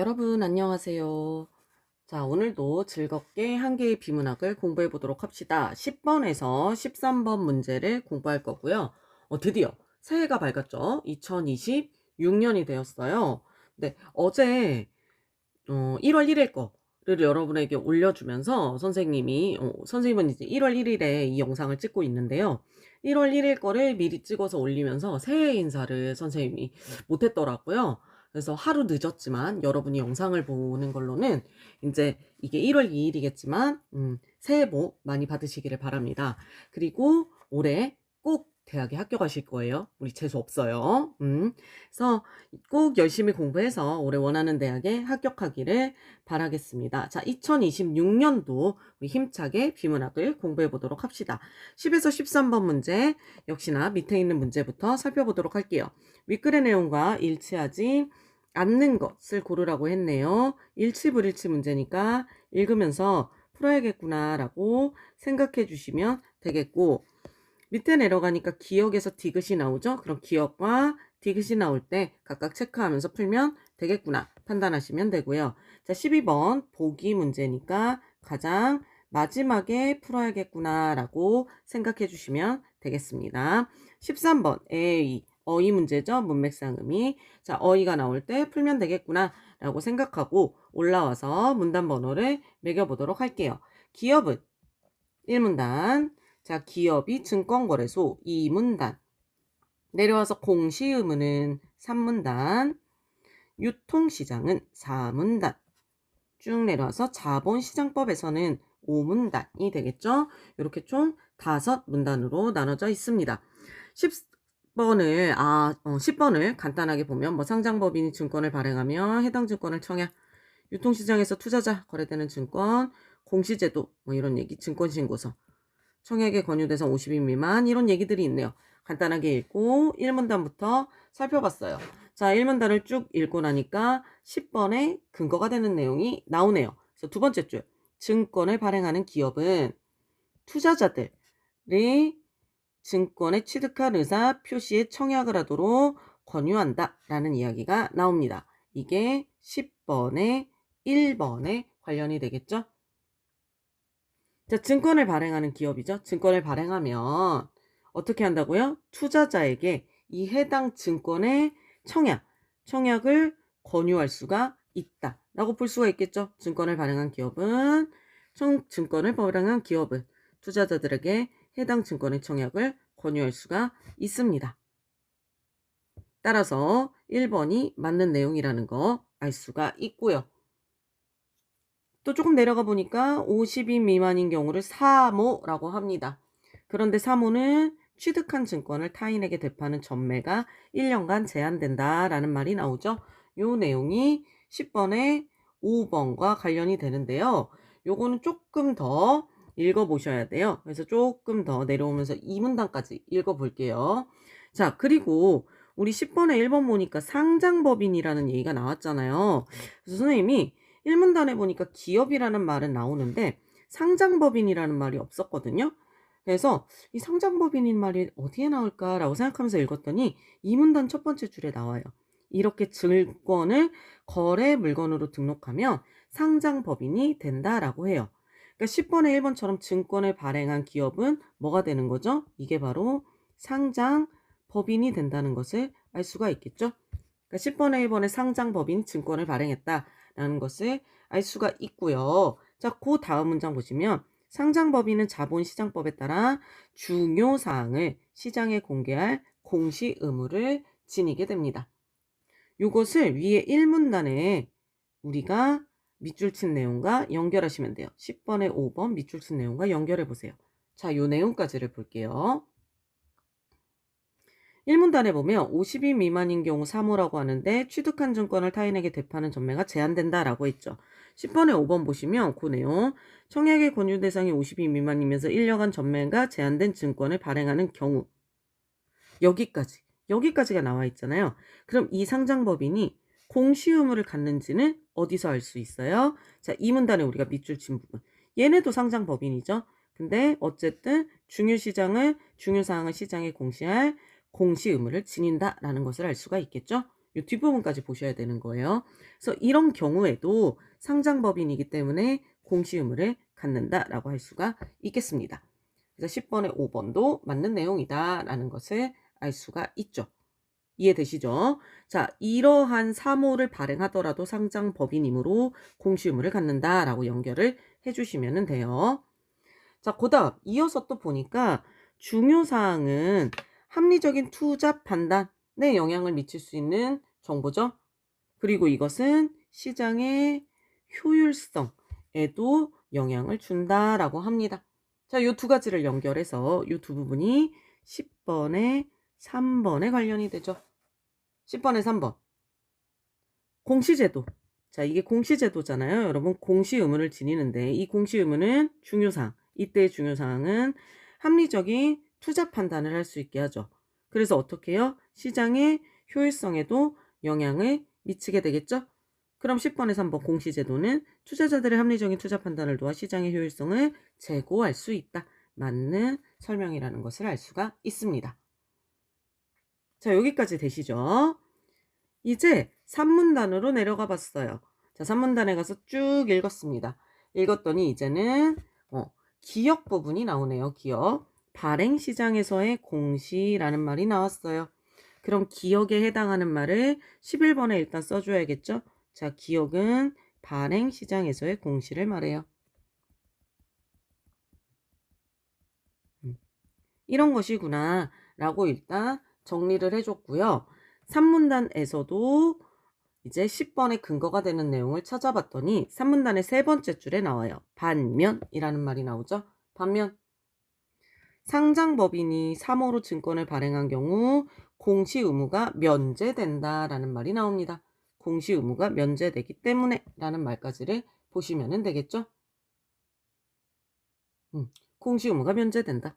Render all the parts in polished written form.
여러분 안녕하세요. 자, 오늘도 즐겁게 한 개의 비문학을 공부해 보도록 합시다. 10번에서 13번 문제를 공부할 거고요. 드디어 새해가 밝았죠. 2026년이 되었어요. 네, 어제 1월 1일 거를 여러분에게 올려주면서 선생님은 이제 1월 1일에 이 영상을 찍고 있는데요. 1월 1일 거를 미리 찍어서 올리면서 새해 인사를 선생님이 못했더라고요. 그래서 하루 늦었지만 여러분이 영상을 보는 걸로는 이제 이게 1월 2일이겠지만 새해 복 많이 받으시기를 바랍니다. 그리고 올해 꼭 대학에 합격하실 거예요. 우리 재수 없어요. 그래서 꼭 열심히 공부해서 올해 원하는 대학에 합격하기를 바라겠습니다. 자, 2026년도 우리 힘차게 비문학을 공부해 보도록 합시다. 10에서 13번 문제 역시나 밑에 있는 문제부터 살펴보도록 할게요. 윗글의 내용과 일치하지 않는 것을 고르라고 했네요. 일치불일치 문제니까 읽으면서 풀어야겠구나 라고 생각해 주시면 되겠고, 밑에 내려가니까 기억에서 디귿이 나오죠? 그럼 기억과 디귿이 나올 때 각각 체크하면서 풀면 되겠구나 판단하시면 되고요. 자, 12번 보기 문제니까 가장 마지막에 풀어야겠구나 라고 생각해 주시면 되겠습니다. 13번 A, 어휘 문제죠. 문맥상 의미. 자, 어휘가 나올 때 풀면 되겠구나 라고 생각하고 올라와서 문단 번호를 매겨보도록 할게요. 기업은 1문단, 자, 기업이 증권거래소 2문단, 내려와서 공시의무는 3문단, 유통시장은 4문단, 쭉 내려와서 자본시장법에서는 5문단이 되겠죠. 이렇게 총 5문단으로 나눠져 있습니다. 10번을 간단하게 보면 상장법인이 증권을 발행하며 해당 증권을 청약, 유통시장에서 투자자 거래되는 증권, 공시제도 이런 얘기, 증권신고서, 청약에 권유 대상 50인 미만 이런 얘기들이 있네요. 간단하게 읽고 1문단부터 살펴봤어요. 자, 1문단을 쭉 읽고 나니까 10번에 근거가 되는 내용이 나오네요. 그래서 두 번째 줄, 증권을 발행하는 기업은 투자자들이 증권에 취득할 의사 표시에 청약을 하도록 권유한다 라는 이야기가 나옵니다. 이게 10번에 1번에 관련이 되겠죠? 자, 증권을 발행하는 기업이죠. 증권을 발행하면 어떻게 한다고요? 투자자에게 이 해당 증권의 청약을 권유할 수가 있다 라고 볼 수가 있겠죠. 증권을 발행한 기업은 투자자들에게 해당 증권의 청약을 권유할 수가 있습니다. 따라서 1번이 맞는 내용이라는 거 알 수가 있고요. 또 조금 내려가 보니까 50인 미만인 경우를 사모라고 합니다. 그런데 사모는 취득한 증권을 타인에게 대파하는 전매가 1년간 제한된다라는 말이 나오죠. 요 내용이 10번에 5번과 관련이 되는데요. 요거는 조금 더 읽어보셔야 돼요. 그래서 조금 더 내려오면서 2문단까지 읽어볼게요. 자, 그리고 우리 10번에 1번 보니까 상장법인이라는 얘기가 나왔잖아요. 그래서 선생님이 1문단에 보니까 기업이라는 말은 나오는데 상장법인이라는 말이 없었거든요. 그래서 이 상장법인인 말이 어디에 나올까라고 생각하면서 읽었더니 2문단 첫 번째 줄에 나와요. 이렇게 증권을 거래 물건으로 등록하면 상장법인이 된다라고 해요. 그러니까 10번에 1번처럼 증권을 발행한 기업은 뭐가 되는 거죠? 이게 바로 상장법인이 된다는 것을 알 수가 있겠죠. 그러니까 10번에 1번에 상장법인 증권을 발행했다라는 것을 알 수가 있고요. 자, 그 다음 문장 보시면 상장법인은 자본시장법에 따라 중요사항을 시장에 공개할 공시 의무를 지니게 됩니다. 이것을 위에 1문단에 우리가 밑줄 친 내용과 연결하시면 돼요. 10번에 5번 밑줄 친 내용과 연결해 보세요. 자, 이 내용까지를 볼게요. 1문단에 보면 50인 미만인 경우 사모라고 하는데 취득한 증권을 타인에게 대파하는 전매가 제한된다라고 했죠. 10번에 5번 보시면 그 내용, 청약의 권유 대상이 50인 미만이면서 1년간 전매가 제한된 증권을 발행하는 경우, 여기까지가 나와 있잖아요. 그럼 이 상장법인이 공시 의무를 갖는지는 어디서 알 수 있어요? 자, 2문단에 우리가 밑줄 친 부분, 얘네도 상장법인이죠. 근데 어쨌든 중요사항을 시장에 공시할 공시 의무를 지닌다라는 것을 알 수가 있겠죠. 이 뒷부분까지 보셔야 되는 거예요. 그래서 이런 경우에도 상장법인이기 때문에 공시의무를 갖는다라고 할 수가 있겠습니다. 그래서 10번에 5번도 맞는 내용이다라는 것을 알 수가 있죠. 이해되시죠? 자, 이러한 사모를 발행하더라도 상장법인이므로 공시의무를 갖는다라고 연결을 해주시면 돼요. 자, 그 다음 이어서 또 보니까 중요사항은 합리적인 투자 판단에 영향을 미칠 수 있는 정보죠. 그리고 이것은 시장의 효율성에도 영향을 준다라고 합니다. 자, 이 두 가지를 연결해서 이 두 부분이 10번에 3번에 관련이 되죠. 10번에 3번. 공시제도. 자, 이게 공시제도잖아요. 여러분, 공시의무를 지니는데 이 공시의무는 중요사항. 이때의 중요사항은 합리적인 투자 판단을 할 수 있게 하죠. 그래서 어떻게 해요? 시장의 효율성에도 영향을 미치게 되겠죠? 그럼 10번에 3번 공시제도는 투자자들의 합리적인 투자 판단을 도와 시장의 효율성을 제고할 수 있다. 맞는 설명이라는 것을 알 수가 있습니다. 자, 여기까지 되시죠? 이제 산문단으로 내려가 봤어요. 자, 산문단에 가서 쭉 읽었습니다. 읽었더니 이제는 기역 부분이 나오네요. 기역. 발행시장에서의 공시라는 말이 나왔어요. 그럼 기역에 해당하는 말을 11번에 일단 써줘야겠죠? 자, 기역은 발행시장에서의 공시를 말해요. 이런 것이구나 라고 일단 정리를 해줬고요. 산문단에서도 이제 10번의 근거가 되는 내용을 찾아봤더니 산문단의 세 번째 줄에 나와요. 반면이라는 말이 나오죠. 반면. 상장법인이 3호로 증권을 발행한 경우 공시 의무가 면제된다라는 말이 나옵니다. 공시 의무가 면제되기 때문에 라는 말까지를 보시면 되겠죠. 공시 의무가 면제된다.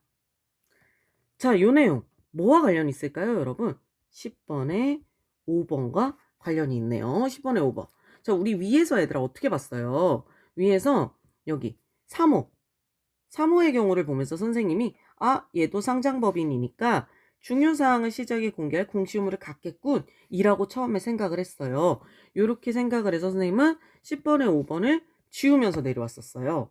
자, 요 내용 뭐와 관련이 있을까요, 여러분? 10번에 5번과 관련이 있네요. 10번에 5번. 자, 우리 위에서 얘들아 어떻게 봤어요? 위에서 여기 3호. 3호의 경우를 보면서 선생님이 얘도 상장법인이니까 중요사항을 시작에 공개할 공시의무를 갖겠군 이라고 처음에 생각을 했어요. 이렇게 생각을 해서 선생님은 10번에 5번을 지우면서 내려왔었어요.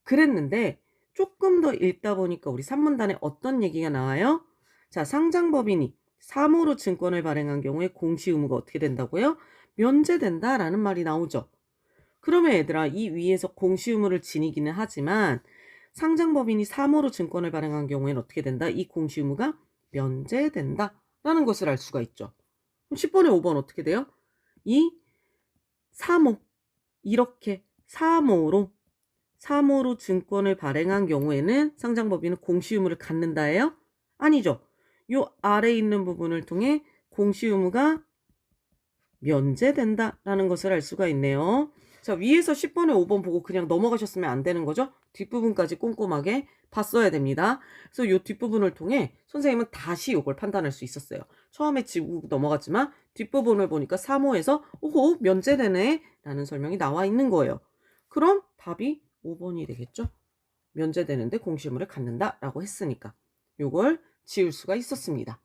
그랬는데 조금 더 읽다 보니까 우리 산문단에 어떤 얘기가 나와요? 자, 상장법인이 3호로 증권을 발행한 경우에 공시의무가 어떻게 된다고요? 면제된다라는 말이 나오죠. 그러면 얘들아, 이 위에서 공시의무를 지니기는 하지만 상장법인이 3호로 증권을 발행한 경우에는 어떻게 된다? 이 공시의무가 면제된다라는 것을 알 수가 있죠. 그럼 10번에 5번 어떻게 돼요? 이 3호, 이렇게 3호로 증권을 발행한 경우에는 상장법인은 공시의무를 갖는다예요? 아니죠. 요 아래에 있는 부분을 통해 공시의무가 면제된다라는 것을 알 수가 있네요. 자, 위에서 10번에 5번 보고 그냥 넘어가셨으면 안 되는 거죠. 뒷부분까지 꼼꼼하게 봤어야 됩니다. 그래서 요 뒷부분을 통해 선생님은 다시 요걸 판단할 수 있었어요. 처음에 지고 넘어갔지만 뒷부분을 보니까 3호에서 오호 면제되네 라는 설명이 나와 있는 거예요. 그럼 답이 5번이 되겠죠. 면제되는데 공시의무를 갖는다 라고 했으니까 요걸 지울 수가 있었습니다.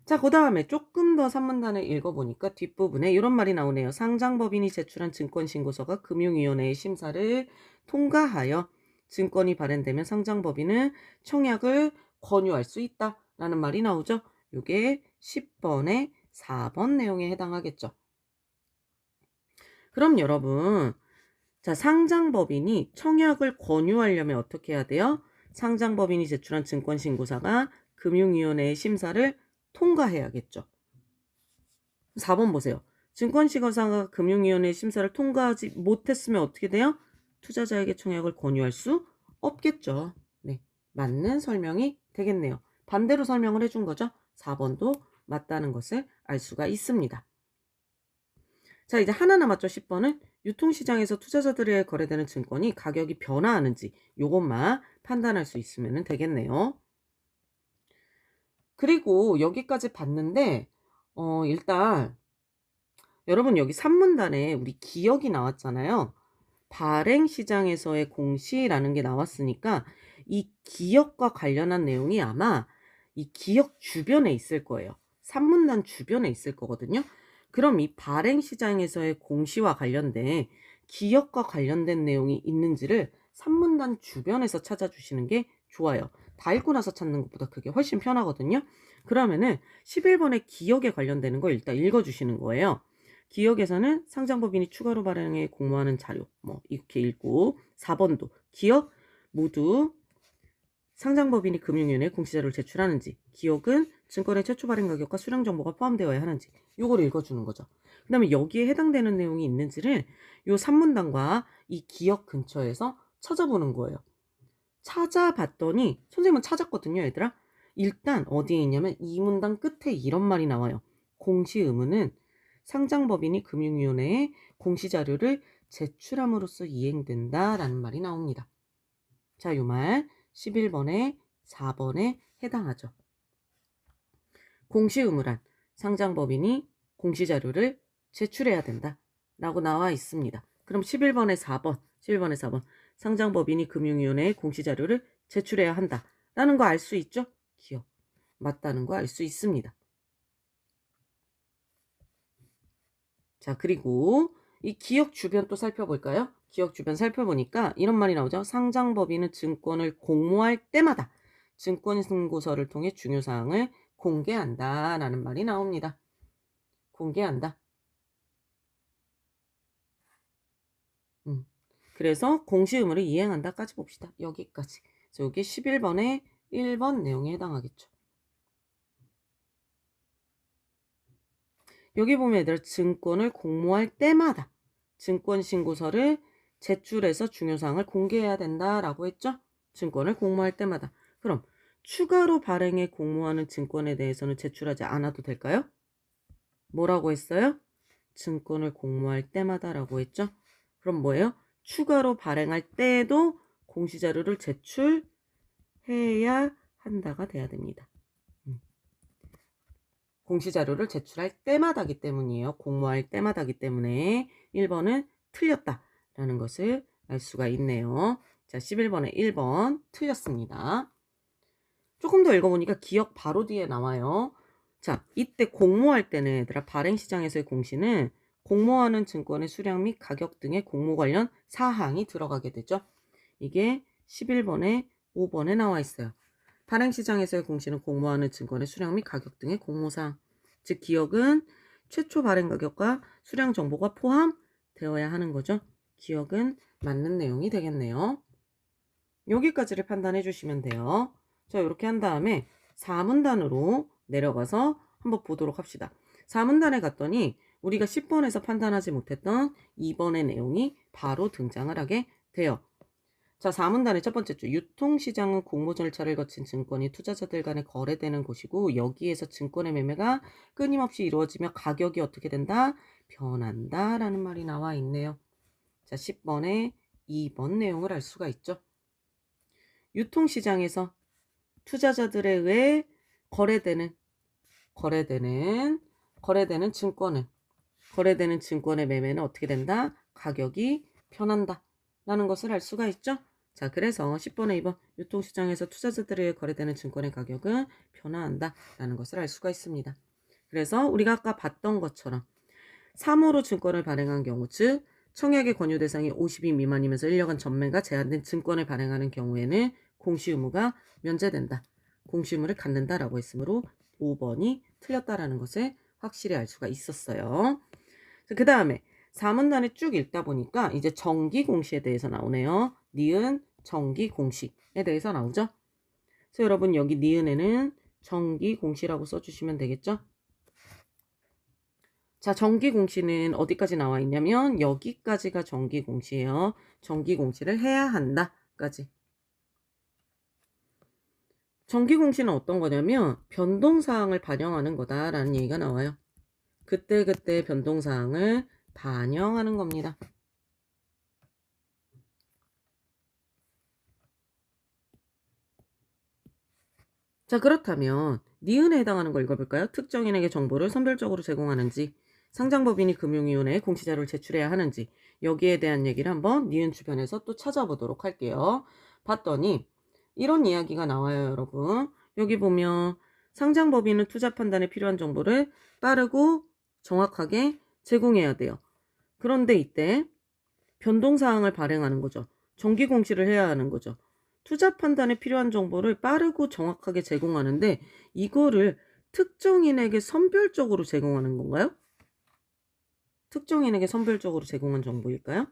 자, 그 다음에 조금 더 산문단을 읽어보니까 뒷부분에 이런 말이 나오네요. 상장법인이 제출한 증권신고서가 금융위원회의 심사를 통과하여 증권이 발행되면 상장법인은 청약을 권유할 수 있다라는 말이 나오죠. 이게 10번에 4번 내용에 해당하겠죠. 그럼 여러분, 자, 상장법인이 청약을 권유하려면 어떻게 해야 돼요? 상장법인이 제출한 증권신고서가 금융위원회의 심사를 통과해야겠죠. 4번 보세요. 증권신고사가 금융위원회 심사를 통과하지 못했으면 어떻게 돼요? 투자자에게 청약을 권유할 수 없겠죠. 네, 맞는 설명이 되겠네요. 반대로 설명을 해준 거죠. 4번도 맞다는 것을 알 수가 있습니다. 자, 이제 하나 남았죠. 10번은 유통시장에서 투자자들에 거래되는 증권이 가격이 변화하는지 요것만 판단할 수 있으면 되겠네요. 그리고 여기까지 봤는데 일단 여러분 여기 산문단에 우리 기역이 나왔잖아요. 발행시장에서의 공시라는 게 나왔으니까 이 기역과 관련한 내용이 아마 이 기역 주변에 있을 거예요. 산문단 주변에 있을 거거든요. 그럼 이 발행시장에서의 공시와 관련된 기억과 관련된 내용이 있는지를 산문단 주변에서 찾아주시는 게 좋아요. 다 읽고 나서 찾는 것보다 그게 훨씬 편하거든요. 그러면은 11번의 기억에 관련되는 거 일단 읽어주시는 거예요. 기억에서는 상장법인이 추가로 발행해 공모하는 자료 뭐 이렇게 읽고 4번도 기억 모두 상장법인이 금융위원회에 공시자료를 제출하는지 기억은 증권의 최초 발행 가격과 수령 정보가 포함되어야 하는지 요거를 읽어주는 거죠. 그 다음에 여기에 해당되는 내용이 있는지를 요 산문단과 이 기억 근처에서 찾아보는 거예요. 찾아봤더니 선생님은 찾았거든요 얘들아. 일단 어디에 있냐면 이 문단 끝에 이런 말이 나와요. 공시 의무는 상장법인이 금융위원회에 공시자료를 제출함으로써 이행된다 라는 말이 나옵니다. 자, 요 말 11번에 4번에 해당하죠. 공시 의무란 상장법인이 공시자료를 제출해야 된다 라고 나와 있습니다. 그럼 11번에 4번 상장법인이 금융위원회에 공시자료를 제출해야 한다 라는 거 알 수 있죠? 기억 맞다는 거 알 수 있습니다. 자, 그리고 이 기억 주변 또 살펴볼까요? 기억 주변 살펴보니까 이런 말이 나오죠. 상장법인은 증권을 공모할 때마다 증권신고서를 통해 중요사항을 공개한다 라는 말이 나옵니다. 공개한다. 그래서 공시 의무를 이행한다까지 봅시다. 여기까지. 여기 11번에 1번 내용에 해당하겠죠. 여기 보면 얘들아 증권을 공모할 때마다 증권신고서를 제출해서 중요사항을 공개해야 된다라고 했죠. 증권을 공모할 때마다. 그럼 추가로 발행해 공모하는 증권에 대해서는 제출하지 않아도 될까요? 뭐라고 했어요? 증권을 공모할 때마다라고 했죠. 그럼 뭐예요? 추가로 발행할 때에도 공시자료를 제출해야 한다가 돼야 됩니다. 공시자료를 제출할 때마다기 때문이에요. 공모할 때마다기 때문에 1번은 틀렸다라는 것을 알 수가 있네요. 자, 11번에 1번 틀렸습니다. 조금 더 읽어보니까 기억 바로 뒤에 나와요. 자, 이때 공모할 때는 얘들아 발행시장에서의 공시는 공모하는 증권의 수량 및 가격 등의 공모 관련 사항이 들어가게 되죠. 이게 11번에 5번에 나와 있어요. 발행시장에서의 공시는 공모하는 증권의 수량 및 가격 등의 공모사항, 즉 기억은 최초 발행 가격과 수량 정보가 포함되어야 하는 거죠. 기억은 맞는 내용이 되겠네요. 여기까지를 판단해 주시면 돼요. 자, 이렇게 한 다음에 4문단으로 내려가서 한번 보도록 합시다. 4문단에 갔더니 우리가 10번에서 판단하지 못했던 2번의 내용이 바로 등장을 하게 돼요. 자, 4문단의 첫 번째 줄. 유통시장은 공모 절차를 거친 증권이 투자자들 간에 거래되는 곳이고 여기에서 증권의 매매가 끊임없이 이루어지며 가격이 어떻게 된다? 변한다 라는 말이 나와 있네요. 자, 10번에 2번 내용을 알 수가 있죠. 유통시장에서 투자자들에 의해 거래되는 증권의 매매는 어떻게 된다? 가격이 변한다 라는 것을 알 수가 있죠. 자, 그래서 10번에 2번 유통시장에서 투자자들에 의해 거래되는 증권의 가격은 변화한다 라는 것을 알 수가 있습니다. 그래서 우리가 아까 봤던 것처럼 3호로 증권을 발행한 경우, 즉 청약의 권유 대상이 50인 미만이면서 1년간 전매가 제한된 증권을 발행하는 경우에는 공시 의무가 면제된다. 공시 의무를 갖는다라고 했으므로 5번이 틀렸다라는 것을 확실히 알 수가 있었어요. 그 다음에 4문단에 쭉 읽다 보니까 이제 정기공시에 대해서 나오네요. 니은 정기공시에 대해서 나오죠. 그래서 여러분 여기 니은에는 정기공시라고 써주시면 되겠죠. 자, 정기공시는 어디까지 나와 있냐면 여기까지가 정기공시예요. 정기공시를 해야 한다까지. 정기공시는 어떤 거냐면 변동사항을 반영하는 거다라는 얘기가 나와요. 그때그때 변동사항을 반영하는 겁니다. 자, 그렇다면 니은에 해당하는 걸 읽어볼까요? 특정인에게 정보를 선별적으로 제공하는지, 상장법인이 금융위원회에 공시자료를 제출해야 하는지, 여기에 대한 얘기를 한번 니은 주변에서 또 찾아보도록 할게요. 봤더니 이런 이야기가 나와요, 여러분. 여기 보면 상장법인은 투자 판단에 필요한 정보를 빠르고 정확하게 제공해야 돼요. 그런데 이때 변동사항을 발행하는 거죠. 정기 공시를 해야 하는 거죠. 투자 판단에 필요한 정보를 빠르고 정확하게 제공하는데 이거를 특정인에게 선별적으로 제공하는 건가요? 특정인에게 선별적으로 제공한 정보일까요?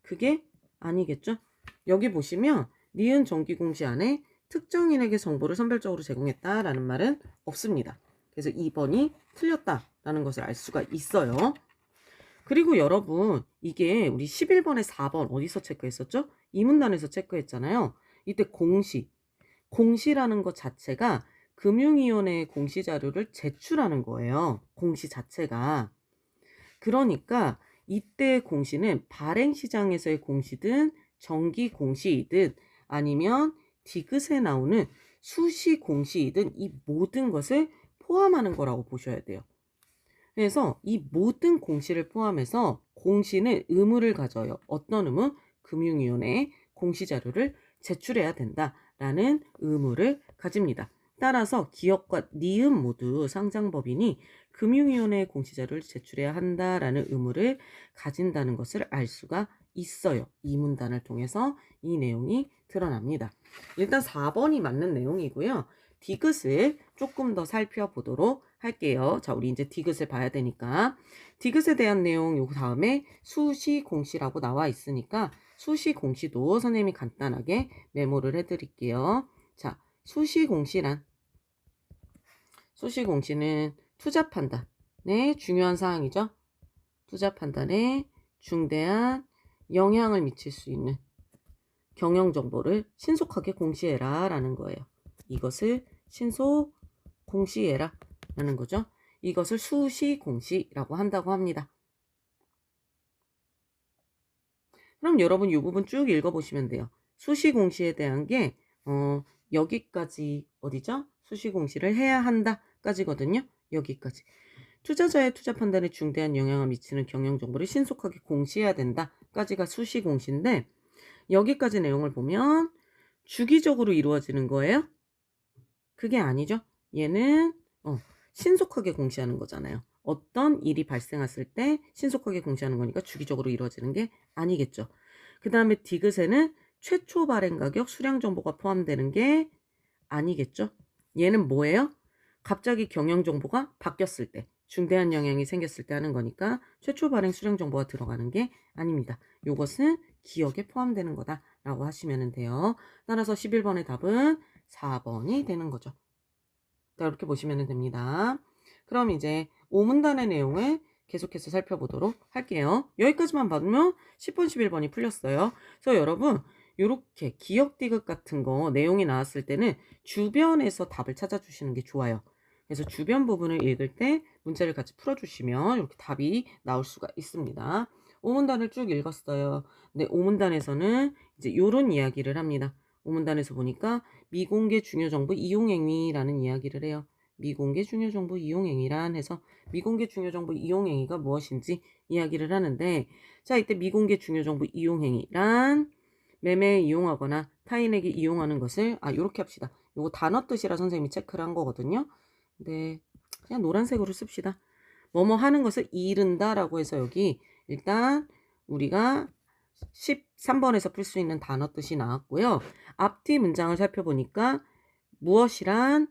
그게 아니겠죠? 여기 보시면 니은 정기 공시 안에 특정인에게 정보를 선별적으로 제공했다라는 말은 없습니다. 그래서 2번이 틀렸다라는 것을 알 수가 있어요. 그리고 여러분 이게 우리 11번에 4번 어디서 체크했었죠? 이문단에서 체크했잖아요. 이때 공시라는 것 자체가 금융위원회에 공시자료를 제출하는 거예요. 공시 자체가. 그러니까 이때 공시는 발행시장에서의 공시든 정기 공시이든 아니면 디귿에 나오는 수시 공시이든 이 모든 것을 포함하는 거라고 보셔야 돼요. 그래서 이 모든 공시를 포함해서 공시는 의무를 가져요. 어떤 의무? 금융위원회에 공시자료를 제출해야 된다라는 의무를 가집니다. 따라서 기업과 니은 모두 상장법인이 금융위원회에 공시자료를 제출해야 한다라는 의무를 가진다는 것을 알 수가 있어요. 이 문단을 통해서 이 내용이 드러납니다. 일단 4번이 맞는 내용이고요. 디귿을 조금 더 살펴보도록 할게요. 자, 우리 이제 디귿을 봐야 되니까 디귿에 대한 내용 요 다음에 수시 공시라고 나와 있으니까 수시 공시도 선생님이 간단하게 메모를 해드릴게요. 자, 수시 공시는 투자 판단의 중요한 사항이죠. 투자 판단에 중대한 영향을 미칠 수 있는 경영 정보를 신속하게 공시해라 라는 거예요. 이것을 신속 공시해라 라는 거죠. 이것을 수시 공시라고 한다고 합니다. 그럼 여러분 이 부분 쭉 읽어보시면 돼요. 수시 공시에 대한 게 여기까지 어디죠? 수시 공시를 해야 한다 까지거든요. 여기까지. 투자자의 투자 판단에 중대한 영향을 미치는 경영 정보를 신속하게 공시해야 된다 까지가 수시 공시인데 여기까지 내용을 보면 주기적으로 이루어지는 거예요? 그게 아니죠. 얘는 신속하게 공시하는 거잖아요. 어떤 일이 발생했을 때 신속하게 공시하는 거니까 주기적으로 이루어지는 게 아니겠죠. 그 다음에 디귿에는 최초 발행 가격 수량 정보가 포함되는 게 아니겠죠. 얘는 뭐예요? 갑자기 경영 정보가 바뀌었을 때 중대한 영향이 생겼을 때 하는 거니까 최초 발행 수량 정보가 들어가는 게 아닙니다. 이것은 기억에 포함되는 거다라고 하시면 돼요. 따라서 11번의 답은 4번이 되는 거죠. 자, 이렇게 보시면 됩니다. 그럼 이제 5문단의 내용을 계속해서 살펴보도록 할게요. 여기까지만 봐두면 10번, 11번이 풀렸어요. 그래서 여러분 이렇게 기억 디귿 같은 거 내용이 나왔을 때는 주변에서 답을 찾아주시는 게 좋아요. 그래서 주변 부분을 읽을 때 문제를 같이 풀어주시면 이렇게 답이 나올 수가 있습니다. 5문단을 쭉 읽었어요. 근데 5문단에서는 이제 이런 이야기를 합니다. 5문단에서 보니까 미공개 중요정보 이용행위라는 이야기를 해요. 미공개 중요정보 이용행위란 해서 미공개 중요정보 이용행위가 무엇인지 이야기를 하는데 자 이때 미공개 중요정보 이용행위란 매매에 이용하거나 타인에게 이용하는 것을 요렇게 합시다. 요거 단어 뜻이라 선생님이 체크를 한 거거든요. 네, 그냥 노란색으로 씁시다. 뭐뭐 하는 것을 이른다 라고 해서 여기 일단 우리가 13번에서 풀 수 있는 단어 뜻이 나왔고요. 앞뒤 문장을 살펴보니까 무엇이란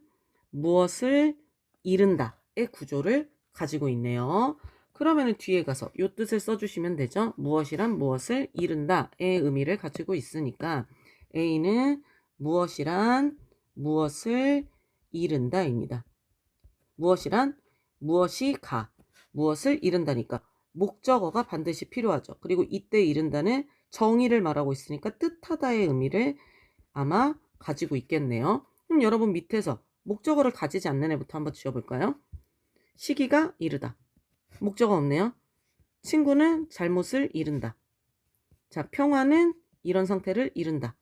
무엇을 이른다의 구조를 가지고 있네요. 그러면 뒤에 가서 이 뜻을 써주시면 되죠. 무엇이란 무엇을 이른다의 의미를 가지고 있으니까 A는 무엇이란 무엇을 이른다입니다. 무엇이란 무엇이 무엇을 이른다니까 목적어가 반드시 필요하죠. 그리고 이때 이른다는 정의를 말하고 있으니까 뜻하다의 의미를 아마 가지고 있겠네요. 그럼 여러분 밑에서 목적어를 가지지 않는 애부터 한번 지어볼까요? 시기가 이르다. 목적어 없네요. 친구는 잘못을 이른다. 자, 평화는 이런 상태를 이른다.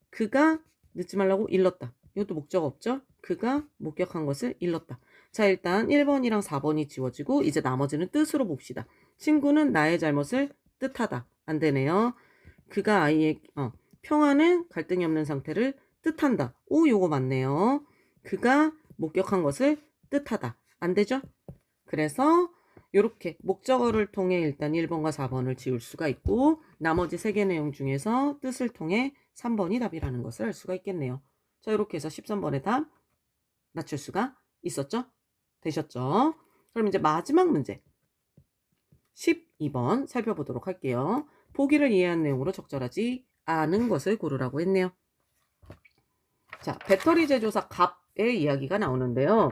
그가 늦지 말라고 일렀다. 이것도 목적어 없죠? 그가 목격한 것을 일렀다. 자, 일단 1번이랑 4번이 지워지고 이제 나머지는 뜻으로 봅시다. 친구는 나의 잘못을 뜻하다. 안 되네요. 그가 평화는 갈등이 없는 상태를 뜻한다. 오, 요거 맞네요. 그가 목격한 것을 뜻하다. 안 되죠? 그래서 이렇게 목적어를 통해 일단 1번과 4번을 지울 수가 있고 나머지 3개 내용 중에서 뜻을 통해 3번이 답이라는 것을 알 수가 있겠네요. 자, 이렇게 해서 13번의 답 맞출 수가 있었죠? 되셨죠? 그럼 이제 마지막 문제 12번 살펴보도록 할게요. 보기를 이해한 내용으로 적절하지 않은 것을 고르라고 했네요. 자, 배터리 제조사 갑의 이야기가 나오는데요.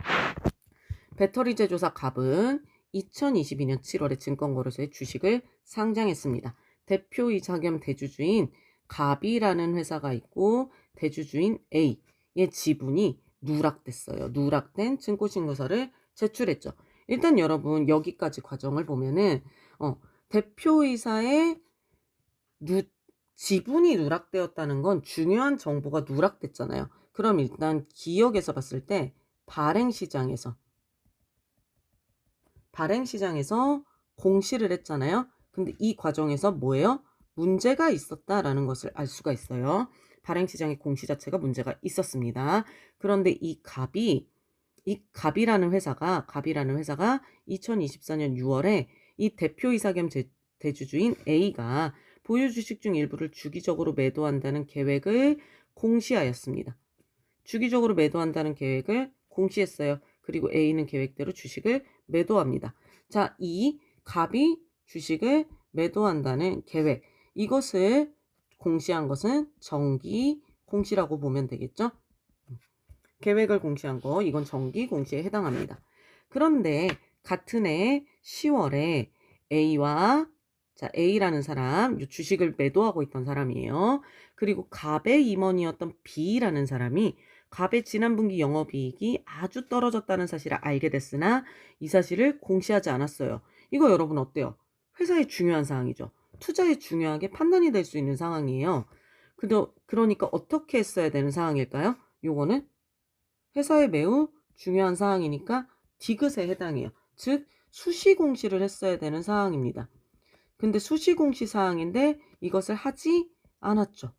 배터리 제조사 갑은 2022년 7월에 증권거래소에 주식을 상장했습니다. 대표이사 겸 대주주인 갑이라는 회사가 있고 대주주인 A의 지분이 누락됐어요. 누락된 증권신고서를 제출했죠. 일단 여러분 여기까지 과정을 보면은 대표이사의 지분이 누락되었다는 건 중요한 정보가 누락됐잖아요. 그럼 일단 기억에서 봤을 때 발행시장에서 공시를 했잖아요. 근데 이 과정에서 뭐예요? 문제가 있었다라는 것을 알 수가 있어요. 발행시장의 공시 자체가 문제가 있었습니다. 그런데 이 갑이라는 회사가 2024년 6월에 이 대표이사 겸 대주주인 A가 보유 주식 중 일부를 주기적으로 매도한다는 계획을 공시하였습니다. 주기적으로 매도한다는 계획을 공시했어요. 그리고 A는 계획대로 주식을 매도합니다. 자, 이 갑이 주식을 매도한다는 계획, 이것을 공시한 것은 정기 공시라고 보면 되겠죠? 계획을 공시한 거, 이건 정기 공시에 해당합니다. 그런데 같은 해 10월에 A라는 사람, 주식을 매도하고 있던 사람이에요. 그리고 갑의 임원이었던 B라는 사람이 갑의 지난 분기 영업이익이 아주 떨어졌다는 사실을 알게 됐으나 이 사실을 공시하지 않았어요. 이거 여러분 어때요? 회사의 중요한 사항이죠. 투자에 중요하게 판단이 될 수 있는 상황이에요. 그러니까 어떻게 했어야 되는 상황일까요? 요거는 회사에 매우 중요한 사항이니까 디귿에 해당해요. 즉 수시공시를 했어야 되는 사항입니다. 근데 수시공시 사항인데 이것을 하지 않았죠.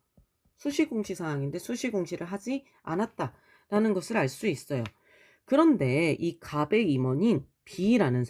수시공시 사항인데 수시공시를 하지 않았다라는 것을 알 수 있어요. 그런데 이 갑의 임원인 B라는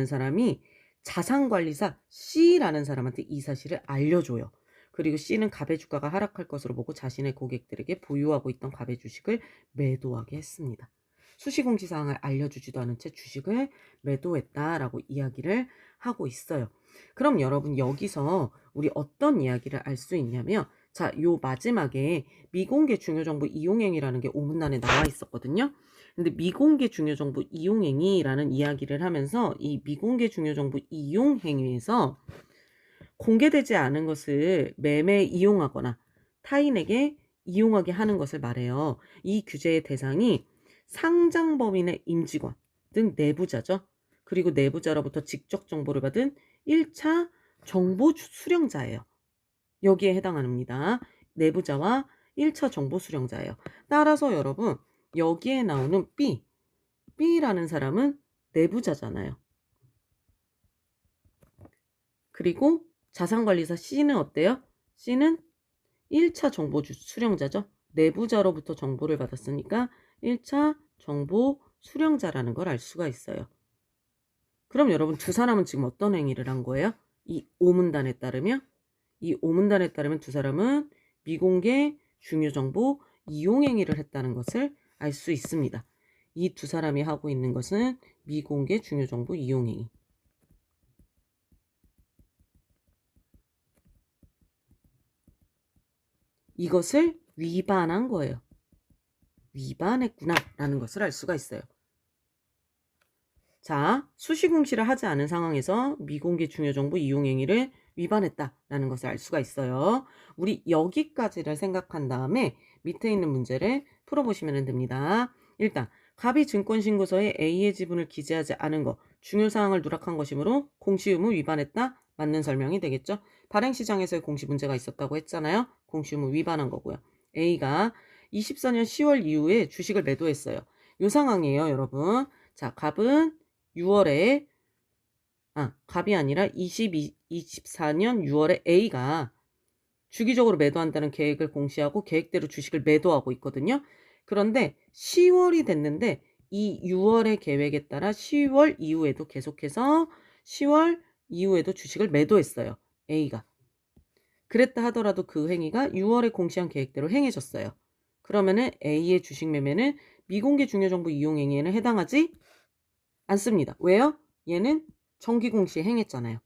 사람이 자산관리사 C라는 사람한테 이 사실을 알려줘요. 그리고 C는 갑의 주가가 하락할 것으로 보고 자신의 고객들에게 보유하고 있던 갑의 주식을 매도하게 했습니다. 수시공시 사항을 알려주지도 않은 채 주식을 매도했다라고 이야기를 하고 있어요. 그럼 여러분 여기서 우리 어떤 이야기를 알 수 있냐면 자, 요 마지막에 미공개 중요정보 이용행위라는 게 오문란에 나와 있었거든요. 근데 미공개 중요정보 이용행위라는 이야기를 하면서 이 미공개 중요정보 이용행위에서 공개되지 않은 것을 매매 이용하거나 타인에게 이용하게 하는 것을 말해요. 이 규제의 대상이 상장법인의 임직원 등 내부자죠. 그리고 내부자로부터 직접 정보를 받은 1차 정보 수령자예요. 여기에 해당합니다. 내부자와 1차 정보 수령자예요. 따라서 여러분 여기에 나오는 B라는 사람은 내부자잖아요. 그리고 자산관리사 C는 어때요? C는 1차 정보 수령자죠. 내부자로부터 정보를 받았으니까 1차 정보 수령자라는 걸 알 수가 있어요. 그럼 여러분 두 사람은 지금 어떤 행위를 한 거예요? 이 오문단에 따르면 두 사람은 미공개 중요정보 이용행위를 했다는 것을 알 수 있습니다. 이 두 사람이 하고 있는 것은 미공개 중요정보 이용행위. 이것을 위반한 거예요. 위반했구나 라는 것을 알 수가 있어요. 자, 수시공시를 하지 않은 상황에서 미공개 중요정보 이용행위를 위반했다라는 것을 알 수가 있어요. 우리 여기까지를 생각한 다음에 밑에 있는 문제를 풀어보시면 됩니다. 일단 갑이 증권신고서에 A의 지분을 기재하지 않은 것, 중요사항을 누락한 것이므로 공시 의무 위반했다. 맞는 설명이 되겠죠. 발행시장에서의 공시 문제가 있었다고 했잖아요. 공시 의무 위반한 거고요. A가 24년 10월 이후에 주식을 매도했어요. 이 상황이에요, 여러분. 자, 갑은 6월에 갑이 아니라 24년 6월에 A가 주기적으로 매도한다는 계획을 공시하고 계획대로 주식을 매도하고 있거든요. 그런데 10월이 됐는데 이 6월의 계획에 따라 10월 이후에도 계속해서 10월 이후에도 주식을 매도했어요. A가. 그랬다 하더라도 그 행위가 6월에 공시한 계획대로 행해졌어요. 그러면은 A의 주식 매매는 미공개 중요정보 이용 행위에는 해당하지 않습니다. 왜요? 얘는 정기 공시에 행했잖아요.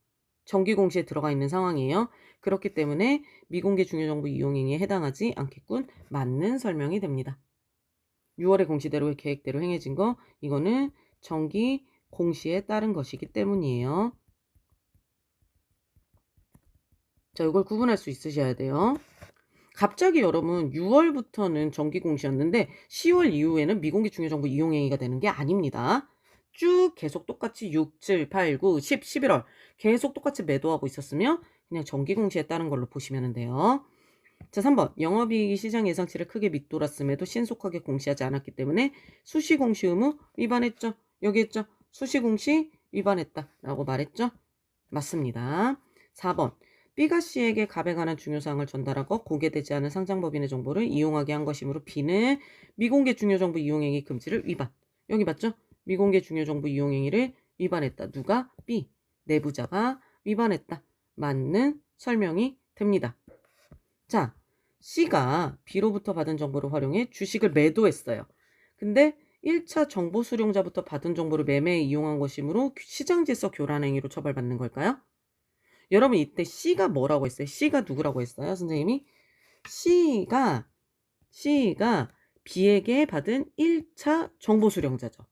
정기 공시에 들어가 있는 상황이에요. 그렇기 때문에 미공개 중요정보 이용 행위에 해당하지 않겠군. 맞는 설명이 됩니다. 6월의 공시대로 계획대로 행해진 거 이거는 정기 공시에 따른 것이기 때문이에요. 자, 이걸 구분할 수 있으셔야 돼요. 갑자기 여러분 6월부터는 정기 공시였는데 10월 이후에는 미공개 중요정보 이용 행위가 되는 게 아닙니다. 쭉 계속 똑같이 6, 7, 8, 9, 10, 11월 계속 똑같이 매도하고 있었으면 그냥 정기 공시에 따른 걸로 보시면 돼요. 자, 3번. 영업이익이 시장 예상치를 크게 밑돌았음에도 신속하게 공시하지 않았기 때문에 수시공시 의무 위반했죠. 여기 했죠. 수시공시 위반했다 라고 말했죠. 맞습니다. 4번. B가 C에게 갑에 관한 중요사항을 전달하고 공개되지 않은 상장법인의 정보를 이용하게 한 것이므로 B는 미공개 중요정보 이용행위 금지를 위반. 여기 맞죠? 미공개 중요정보 이용행위를 위반했다. 누가? B. 내부자가 위반했다. 맞는 설명이 됩니다. 자, C가 B로부터 받은 정보를 활용해 주식을 매도했어요. 근데 1차 정보 수령자부터 받은 정보를 매매에 이용한 것이므로 시장질서 교란 행위로 처벌받는 걸까요? 여러분 이때 C가 뭐라고 했어요? C가 누구라고 했어요? 선생님이? C가 B에게 받은 1차 정보 수령자죠.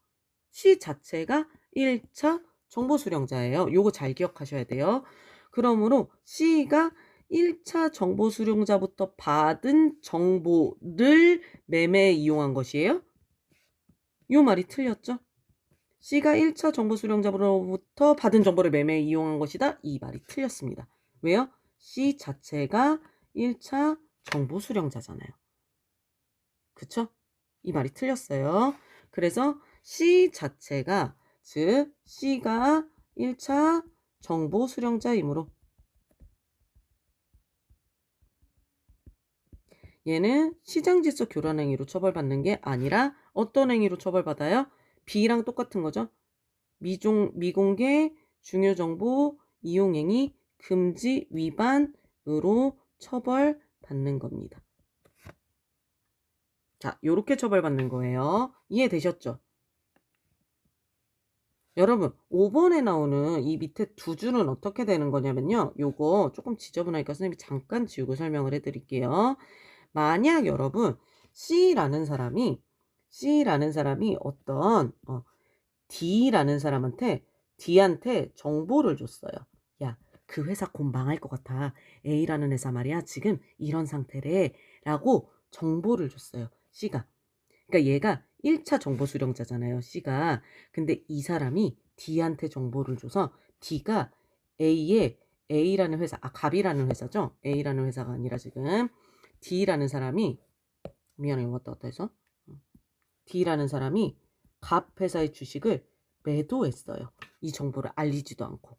C 자체가 1차 정보 수령자예요. 요거 잘 기억하셔야 돼요. 그러므로 C가 1차 정보 수령자부터 받은 정보를 매매에 이용한 것이에요. 요 말이 틀렸죠? C가 1차 정보 수령자로부터 받은 정보를 매매에 이용한 것이다. 이 말이 틀렸습니다. 왜요? C 자체가 1차 정보 수령자잖아요. 그쵸? 이 말이 틀렸어요. 그래서 C 자체가 즉 C가 1차 정보 수령자이므로 얘는 시장질서 교란 행위로 처벌받는 게 아니라 어떤 행위로 처벌받아요? B랑 똑같은 거죠. 미공개 중요정보 이용행위 금지 위반으로 처벌받는 겁니다. 자, 요렇게 처벌받는 거예요. 이해되셨죠? 여러분 5번에 나오는 이 밑에 두 줄은 어떻게 되는 거냐면요. 요거 조금 지저분하니까 선생님이 잠깐 지우고 설명을 해드릴게요. 만약 여러분 C라는 사람이 어떤 D라는 사람한테 D한테 정보를 줬어요. 야, 그 회사 곧 망할 것 같아. A라는 회사 말이야. 지금 이런 상태래. 라고 정보를 줬어요. C가. 그러니까 얘가 1차 정보 수령자잖아요. C가. 근데 이 사람이 D한테 정보를 줘서 D가 A라는 회사, 갑이라는 회사죠. A라는 회사가 아니라 지금 D라는 사람이 미안해 왔다 갔다 해서 D라는 사람이 갑 회사의 주식을 매도했어요. 이 정보를 알리지도 않고.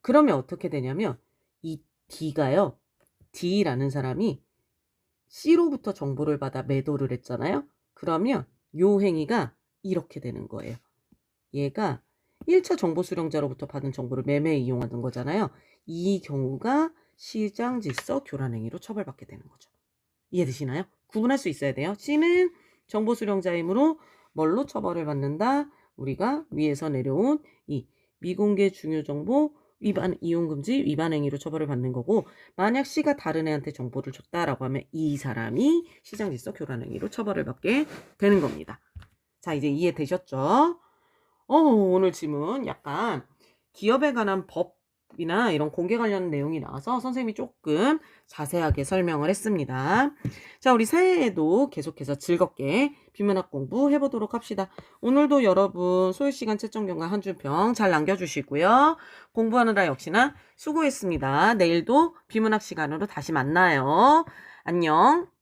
그러면 어떻게 되냐면 이 D가요. D라는 사람이 C로부터 정보를 받아 매도를 했잖아요. 그러면 요 행위가 이렇게 되는 거예요. 얘가 1차 정보 수령자로부터 받은 정보를 매매에 이용하는 거잖아요. 이 경우가 시장질서 교란 행위로 처벌받게 되는 거죠. 이해되시나요? 구분할 수 있어야 돼요. C는 정보 수령자이므로 뭘로 처벌을 받는다? 우리가 위에서 내려온 이 미공개 중요정보 위반 이용금지 위반 행위로 처벌을 받는 거고, 만약 C가 다른 애한테 정보를 줬다라고 하면 이 사람이 시장질서 교란 행위로 처벌을 받게 되는 겁니다. 자, 이제 이해되셨죠? 오늘 질문 약간 기업에 관한 법이나 이런 공개 관련 내용이 나와서 선생님이 조금 자세하게 설명을 했습니다. 자, 우리 새해에도 계속해서 즐겁게 비문학 공부 해보도록 합시다. 오늘도 여러분 소요시간 채점 경과 한 줄평 잘 남겨주시고요. 공부하느라 역시나 수고했습니다. 내일도 비문학 시간으로 다시 만나요. 안녕.